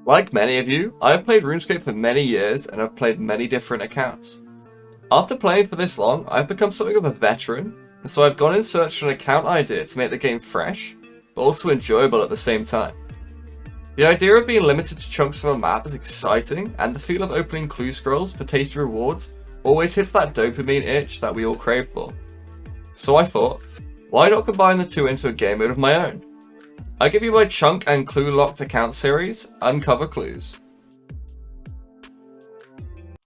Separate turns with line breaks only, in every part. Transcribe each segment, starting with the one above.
Like many of you, I have played RuneScape for many years and have played many different accounts. After playing for this long, I've become something of a veteran, and so I've gone in search for an account idea to make the game fresh, but also enjoyable at the same time. The idea of being limited to chunks of a map is exciting, and the feel of opening clue scrolls for tasty rewards always hits that dopamine itch that we all crave for. So I thought, why not combine the two into a game mode of my own? I give you my chunk and clue locked account series, UncoverClues.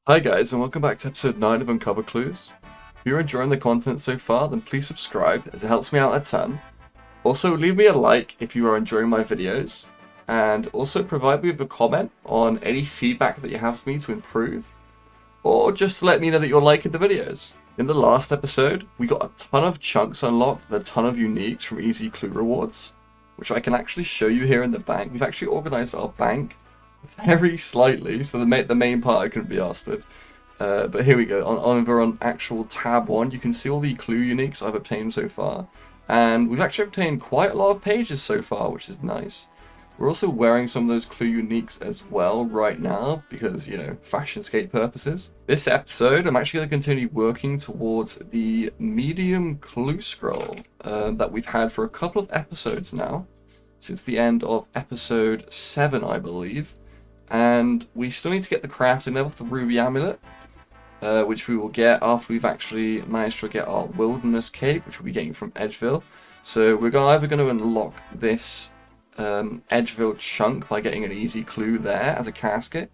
Hi guys, and welcome back to episode 9 of UncoverClues. If you're enjoying the content so far, then please subscribe as it helps me out a ton. Also, leave me a like if you are enjoying my videos, and also provide me with a comment on any feedback that you have for me to improve, or just let me know that you're liking the videos. In the last episode, we got a ton of chunks unlocked and a ton of uniques from easy clue rewards, which I can actually show you here in the bank. We've actually organized our bank very slightly, so the main part I couldn't be asked with. But here we go. Over on actual tab 1, you can see all the clue uniques I've obtained so far. And we've actually obtained quite a lot of pages so far, which is nice. We're also wearing some of those clue uniques as well right now because, you know, fashionscape purposes. This episode, I'm actually going to continue working towards the medium clue scroll that we've had for a couple of episodes now, since the end of episode 7, I believe. And we still need to get the crafting level for the Ruby Amulet, which we will get after we've actually managed to get our Wilderness Cape, which we'll be getting from Edgeville. So we're either going to unlock this Edgeville chunk by getting an easy clue there as a casket,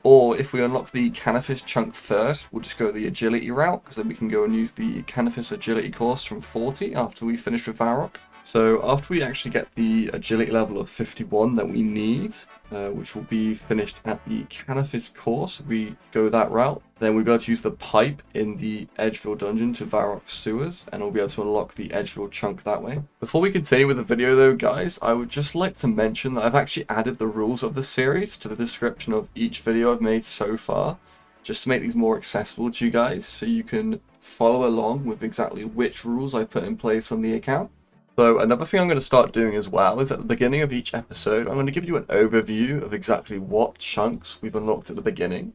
or if we unlock the Canifis chunk first, we'll just go the agility route, because then we can go and use the Canifis agility course from 40 after we finish with Varrock. So after we actually get the agility level of 51 that we need, which will be finished at the Canifis course, we go that route. Then we'll be able to use the pipe in the Edgeville dungeon to Varrock sewers, and we'll be able to unlock the Edgeville chunk that way. Before we continue with the video though, guys, I would just like to mention that I've actually added the rules of the series to the description of each video I've made so far, just to make these more accessible to you guys, so you can follow along with exactly which rules I put in place on the account. So another thing I'm going to start doing as well is at the beginning of each episode, I'm going to give you an overview of exactly what chunks we've unlocked at the beginning.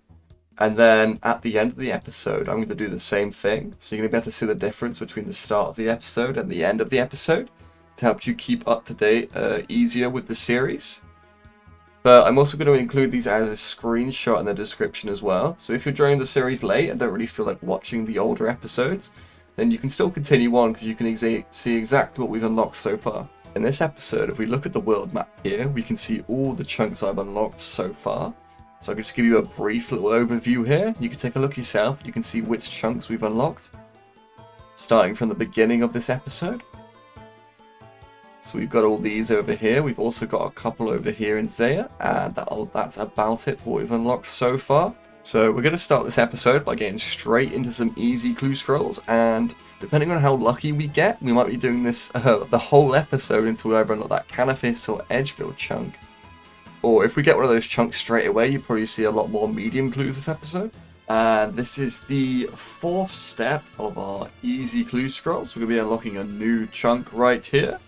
And then at the end of the episode, I'm going to do the same thing. So you're going to be able to see the difference between the start of the episode and the end of the episode to help you keep up to date easier with the series. But I'm also going to include these as a screenshot in the description as well. So if you're joining the series late and don't really feel like watching the older episodes, then you can still continue on because you can see exactly what we've unlocked so far. In this episode, if we look at the world map here, we can see all the chunks I've unlocked so far. So I can just give you a brief little overview here. You can take a look yourself. You can see which chunks we've unlocked, starting from the beginning of this episode. So we've got all these over here. We've also got a couple over here in Zaya, and that's about it for what we've unlocked so far. So we're going to start this episode by getting straight into some easy clue scrolls, and depending on how lucky we get, we might be doing this the whole episode until we either unlock that Canifis or Edgeville chunk. Or if we get one of those chunks straight away, you probably see a lot more medium clues this episode. And this is the 4th step of our easy clue scrolls. We're going to be unlocking a new chunk right here.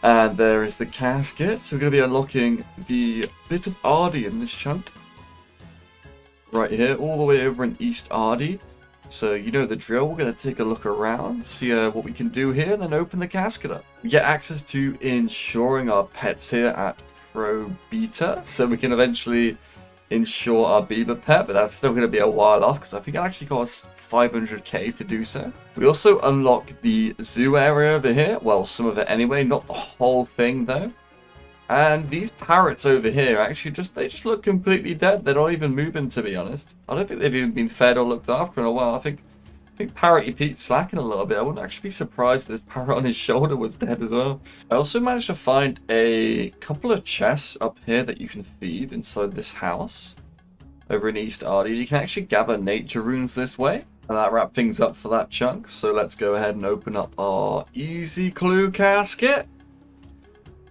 And there is the casket. So we're going to be unlocking the bit of Ardy in this chunk. Right here, all the way over in East Ardy. So you know the drill, we're going to take a look around, see what we can do here, and then open the casket up. We get access to insuring our pets here at Pro Beta, so we can eventually insure our beaver pet, but that's still going to be a while off, because I think it actually costs 500k to do so. We also unlock the zoo area over here, well, some of it anyway, not the whole thing though. And these parrots over here, actually, they just look completely dead. They're not even moving, to be honest. I don't think they've even been fed or looked after in a while. I think Parroty Pete's slacking a little bit. I wouldn't actually be surprised if this parrot on his shoulder was dead as well. I also managed to find a couple of chests up here that you can feed inside this house over in East Ardy. You can actually gather nature runes this way, and that wraps things up for that chunk. So let's go ahead and open up our easy clue casket.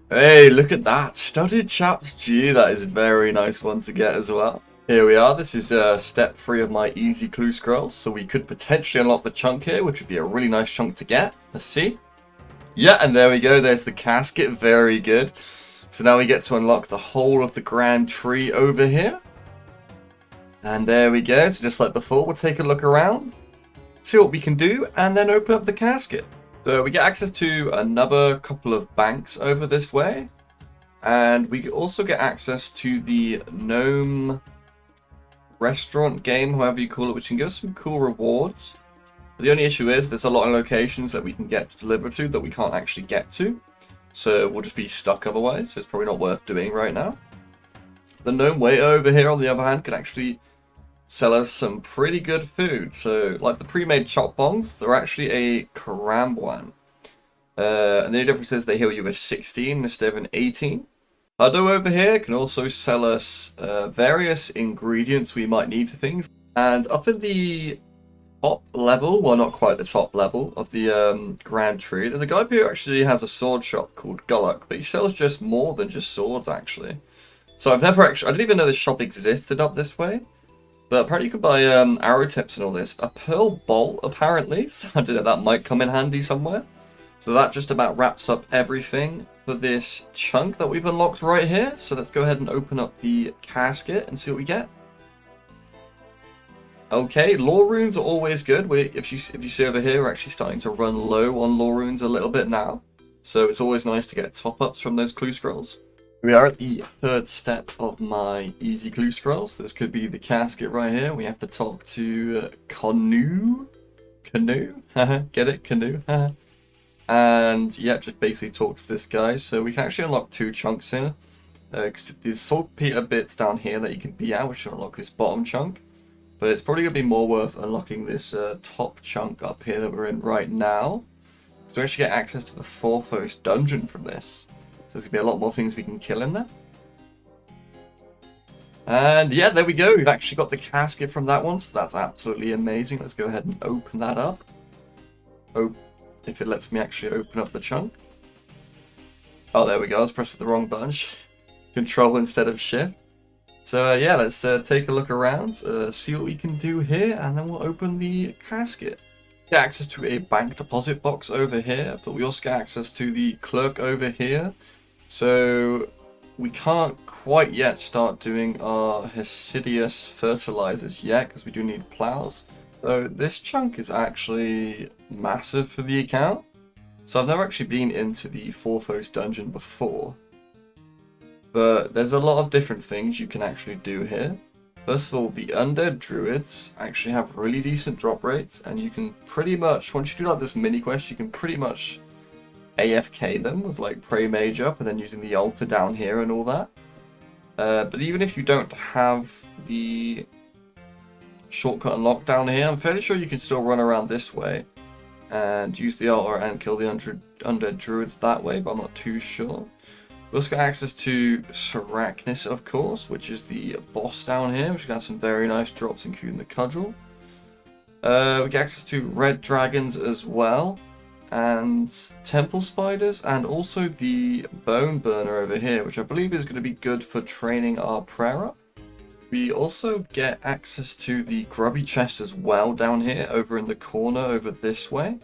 Hey, look at that. Studded Chaps G. That is a very nice one to get as well. Here we are. This is step 3 of my easy clue scrolls. So we could potentially unlock the chunk here, which would be a really nice chunk to get. Let's see. Yeah, and there we go. There's the casket. Very good. So now we get to unlock the whole of the grand tree over here. And there we go. So just like before, we'll take a look around, see what we can do, and then open up the casket. So we get access to another couple of banks over this way. And we also get access to the gnome restaurant game, however you call it, which can give us some cool rewards. But the only issue is there's a lot of locations that we can get to deliver to that we can't actually get to. So we'll just be stuck otherwise, so it's probably not worth doing right now. The gnome waiter over here, on the other hand, can actually sell us some pretty good food. So, like the pre-made chop bongs, they're actually a karambwan. And the only difference is they heal you with 16 instead of an 18. Huddo over here can also sell us various ingredients we might need for things. And up in the top level, well, not quite the top level of the Grand Tree, there's a guy who actually has a sword shop called Gulluk, but he sells just more than just swords, actually. So I didn't even know this shop existed up this way. But apparently you can buy arrow tips and all this. A pearl bolt, apparently, so I didn't know that might come in handy somewhere. So that just about wraps up everything for this chunk that we've unlocked right here. So let's go ahead and open up the casket and see what we get. Okay, lore runes are always good. If you see over here, we're actually starting to run low on lore runes a little bit now. So it's always nice to get top-ups from those clue scrolls. We are at the third step of my easy clue scrolls. This could be the casket right here. We have to talk to Canoe? Get it? Canoe? And yeah, just basically talk to this guy. So we can actually unlock 2 chunks here. Because there's saltpeter bits down here that you can be at, which will unlock this bottom chunk. But it's probably going to be more worth unlocking this top chunk up here that we're in right now. So we actually get access to the Forthos dungeon from this. So there's going to be a lot more things we can kill in there. And yeah, there we go. We've actually got the casket from that one, so that's absolutely amazing. Let's go ahead and open that up. Oh, if it lets me actually open up the chunk. Oh, there we go. I was pressing the wrong button. Control instead of shift. So yeah, let's take a look around, see what we can do here, and then we'll open the casket. Get access to a bank deposit box over here, but we also get access to the clerk over here. So we can't quite yet start doing our Hesidious fertilizers yet, because we do need plows. So this chunk is actually massive for the account. So I've never actually been into the Forthos dungeon before. But there's a lot of different things you can actually do here. First of all, the undead druids actually have really decent drop rates, and you can pretty much, once you do like this mini quest, you can pretty much AFK them with like pray mage up and then using the altar down here and all that. But even if you don't have the shortcut unlocked down here, I'm fairly sure you can still run around this way and use the altar and kill the undead druids that way, but I'm not too sure. We also got access to Sarachnis, of course, which is the boss down here, which got some very nice drops, including the cudgel. We get access to red dragons as well, and temple spiders, and also the bone burner over here, which I believe is going to be good for training our prayer up. We also get access to the grubby chest as well down here, over in the corner over this way.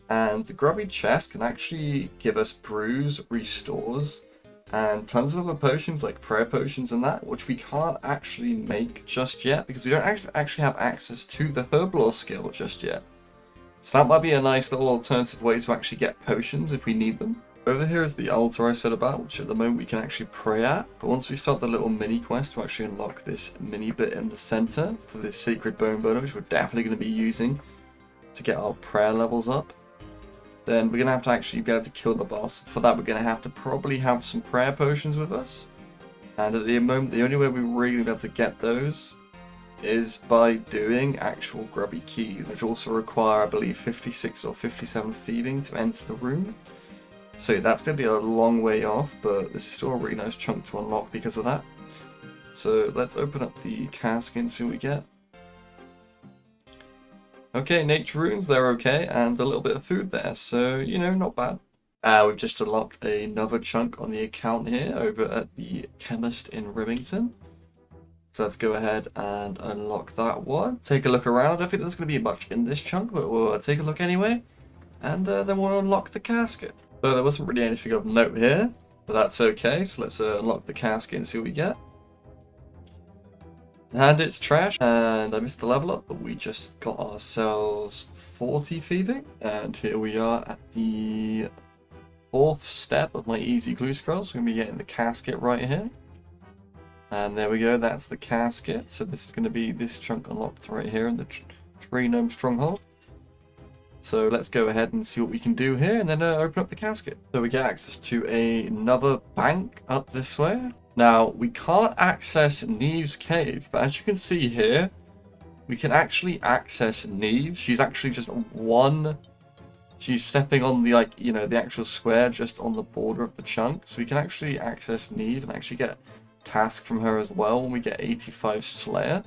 And the grubby chest can actually give us brews, restores, and tons of other potions like prayer potions and that, which we can't actually make just yet because we don't actually have access to the herblore skill just yet. So that might be a nice little alternative way to actually get potions if we need them. Over here is the altar I said about, which at the moment we can actually pray at, but once we start the little mini quest to actually unlock this mini bit in the center for this sacred bone burner, which we're definitely going to be using to get our prayer levels up, then we're going to have to actually be able to kill the boss. For that, we're going to have to probably have some prayer potions with us. And at the moment, the only way we're really going to be able to get those is by doing actual grubby keys, which also require, I believe, 56 or 57 thieving to enter the room. So that's going to be a long way off, but this is still a really nice chunk to unlock because of that. So let's open up the casket and see what we get. Okay, nature runes, they're okay, and a little bit of food there, so, you know, not bad. We've just unlocked another chunk on the account here over at the chemist in Remington. So let's go ahead and unlock that one. Take a look around. I don't think there's going to be much in this chunk, but we'll take a look anyway. And then we'll unlock the casket. So there wasn't really anything of note here. But that's okay, so let's unlock the casket and see what we get. And it's trash, and I missed the level up, but we just got ourselves 40 thieving. And here we are at the 4th step of my easy clue scroll, so we're going to be getting the casket right here. And there we go, that's the casket. So this is going to be this chunk unlocked right here in the Tree Gnome Stronghold. So let's go ahead and see what we can do here and then open up the casket. So we get access to another bank up this way. Now, we can't access Neve's cave, but as you can see here, we can actually access Neve. She's actually just she's stepping on the, like, you know, the actual square just on the border of the chunk. So we can actually access Neve and actually get task from her as well when we get 85 Slayer.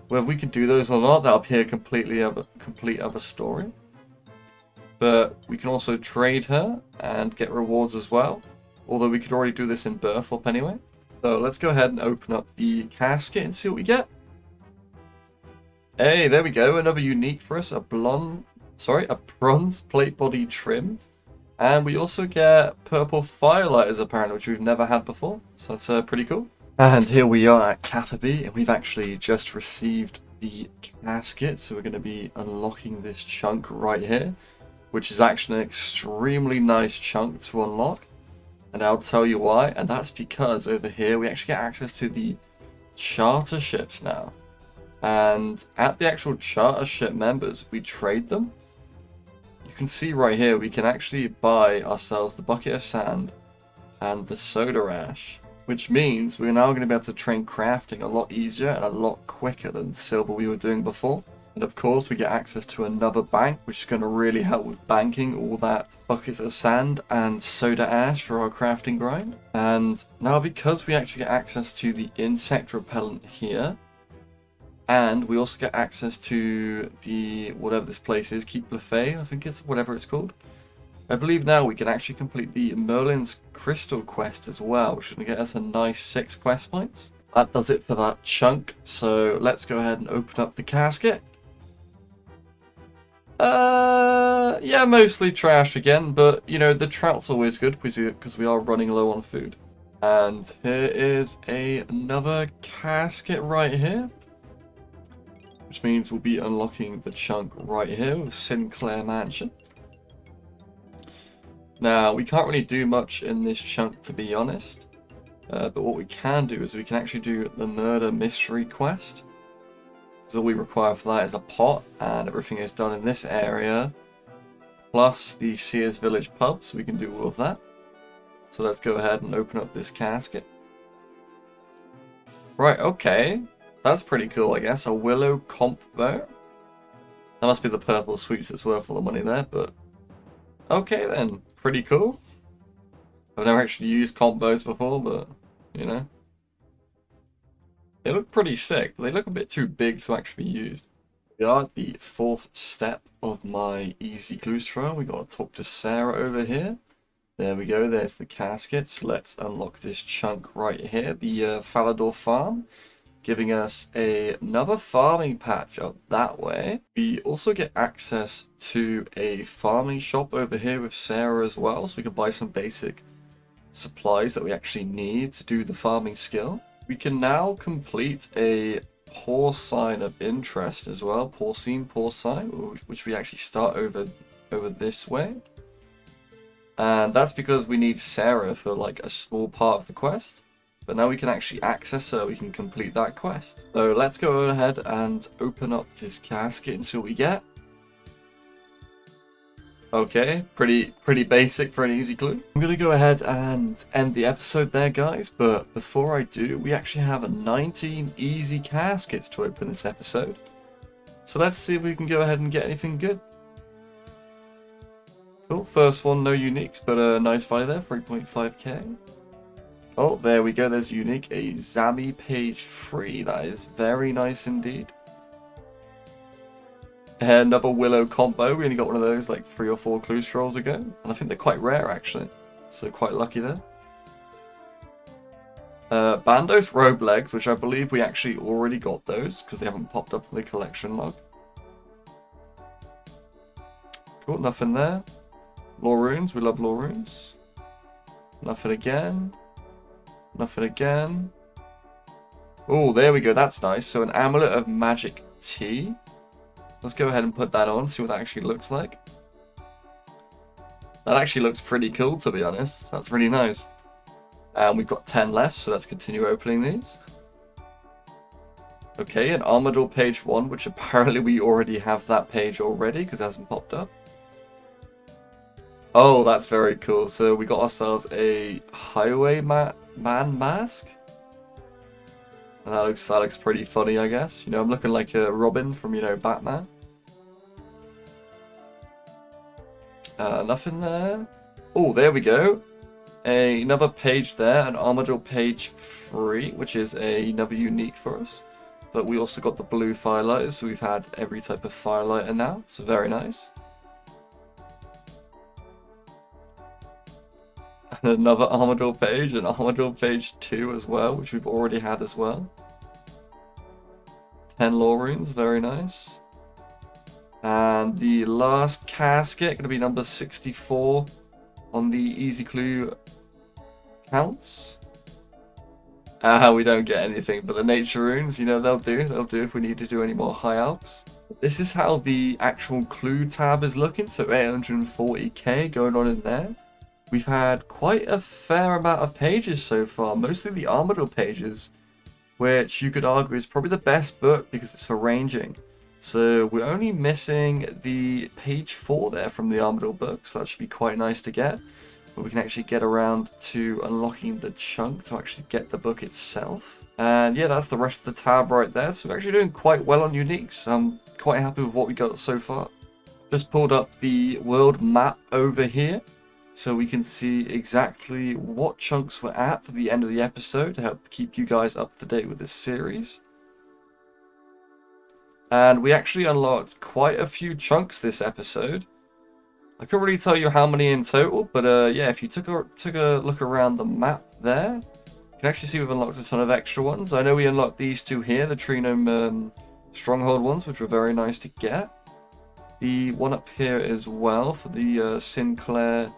Whether we can do those or not, that'll be a complete other story. But we can also trade her and get rewards as well. Although we could already do this in Birth Up anyway. So let's go ahead and open up the casket and see what we get. Hey, there we go. Another unique for us. A bronze plate body trimmed. And we also get purple firelighters apparently, which we've never had before. So that's pretty cool. And here we are at Catherby, and we've actually just received the casket. So we're going to be unlocking this chunk right here, which is actually an extremely nice chunk to unlock. And I'll tell you why, and that's because over here we actually get access to the charter ships now. And at the actual charter ship members, we trade them. You can see right here, we can actually buy ourselves the bucket of sand and the soda ash, which means we're now going to be able to train crafting a lot easier and a lot quicker than the silver we were doing before. And of course, we get access to another bank, which is going to really help with banking all that buckets of sand and soda ash for our crafting grind. And now because we actually get access to the insect repellent here, and we also get access to the, whatever this place is, Keep Buffet, I think it's, whatever it's called. I believe now we can actually complete the Merlin's Crystal quest as well, which is going to get us a nice 6 quest points. That does it for that chunk, so let's go ahead and open up the casket. Yeah, mostly trash again, but, you know, the trout's always good because we are running low on food. And here is another casket right here, which means we'll be unlocking the chunk right here with Sinclair Mansion. Now, we can't really do much in this chunk, to be honest, but what we can do is we can actually do the Murder Mystery quest. So all we require for that is a pot, and everything is done in this area, plus the Sears Village pub, so we can do all of that. So let's go ahead and open up this casket. Right, okay. That's pretty cool, I guess. A willow combo. That must be the purple sweets that's worth all the money there, but... okay then, pretty cool. I've never actually used combos before, but, you know. They look pretty sick, but they look a bit too big to actually be used. We are at the 4th step of my easy clues trial. We gotta talk to Sarah over here. There we go, there's the caskets. Let's unlock this chunk right here, the Falador farm, giving us another farming patch up that way. We also get access to a farming shop over here with Sarah as well, so we can buy some basic supplies that we actually need to do the farming skill. We can now complete a porcine of interest as well, porcine, which we actually start over this way. And that's because we need Sarah for like a small part of the quest. But now we can actually access her, we can complete that quest. So let's go ahead and open up this casket and see what we get. Okay, pretty basic for an easy clue. I'm going to go ahead and end the episode there, guys. But before I do, we actually have 19 easy caskets to open this episode. So let's see if we can go ahead and get anything good. Cool, first one, no uniques, but a nice value there, 3.5k. Oh, there we go, there's unique, a Zami page 3, that is very nice indeed. Another Willow combo, we only got one of those like 3 or 4 clue scrolls ago, and I think they're quite rare actually, so quite lucky there. Bandos Robe Legs, which I believe we actually already got those, because they haven't popped up in the collection log. Cool, nothing there. Law runes, we love law runes. Nothing again. Nothing again. Oh, there we go. That's nice. So an Amulet of Magic Tea. Let's go ahead and put that on, see what that actually looks like. That actually looks pretty cool, to be honest. That's really nice. And we've got 10 left, so let's continue opening these. Okay, an Armador page 1, which apparently we already have that page already, because it hasn't popped up. Oh, that's very cool. So we got ourselves a Highwayman mask. And that looks pretty funny, I guess. You know, I'm looking like a Robin from, you know, Batman. Nothing there. Oh, there we go. Another page there, an Armador page 3, which is another unique for us. But we also got the blue firelighters, so we've had every type of firelighter now, so very nice. And another Armador page, an Armador page 2 as well, which we've already had as well. 10 lore runes, very nice. And the last casket, going to be number 64 on the Easy Clue counts. We don't get anything, but the nature runes, you know, they'll do if we need to do any more high alps. This is how the actual clue tab is looking, so 840k going on in there. We've had quite a fair amount of pages so far, mostly the Armador pages, which you could argue is probably the best book because it's for ranging. So we're only missing the page 4 there from the Armador book, so that should be quite nice to get. But we can actually get around to unlocking the chunk to actually get the book itself. And yeah, that's the rest of the tab right there. So we're actually doing quite well on uniques. I'm quite happy with what we got so far. Just pulled up the world map over here, so we can see exactly what chunks we're at for the end of the episode to help keep you guys up to date with this series. And we actually unlocked quite a few chunks this episode. I couldn't really tell you how many in total, but yeah, if you took a look around the map there, you can actually see we've unlocked a ton of extra ones. I know we unlocked these two here, the Trinome Stronghold ones, which were very nice to get. The one up here as well for the Sinclair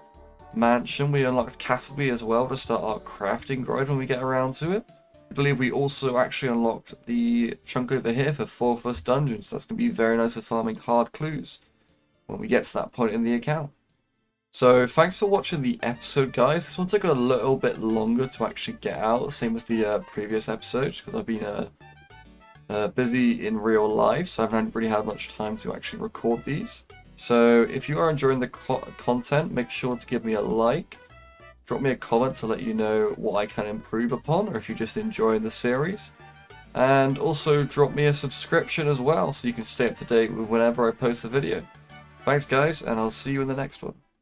Mansion, we unlocked Catherby as well to start our crafting grind when we get around to it. I believe we also actually unlocked the chunk over here for 4th Dungeon, so that's going to be very nice for farming hard clues when we get to that point in the account. So thanks for watching the episode, guys. This one took a little bit longer to actually get out, same as the previous episodes, because I've been busy in real life, so I haven't really had much time to actually record these. So if you are enjoying the content, make sure to give me a like, drop me a comment to let you know what I can improve upon, or if you're just enjoying the series. And also drop me a subscription as well, so you can stay up to date with whenever I post a video. Thanks guys, and I'll see you in the next one.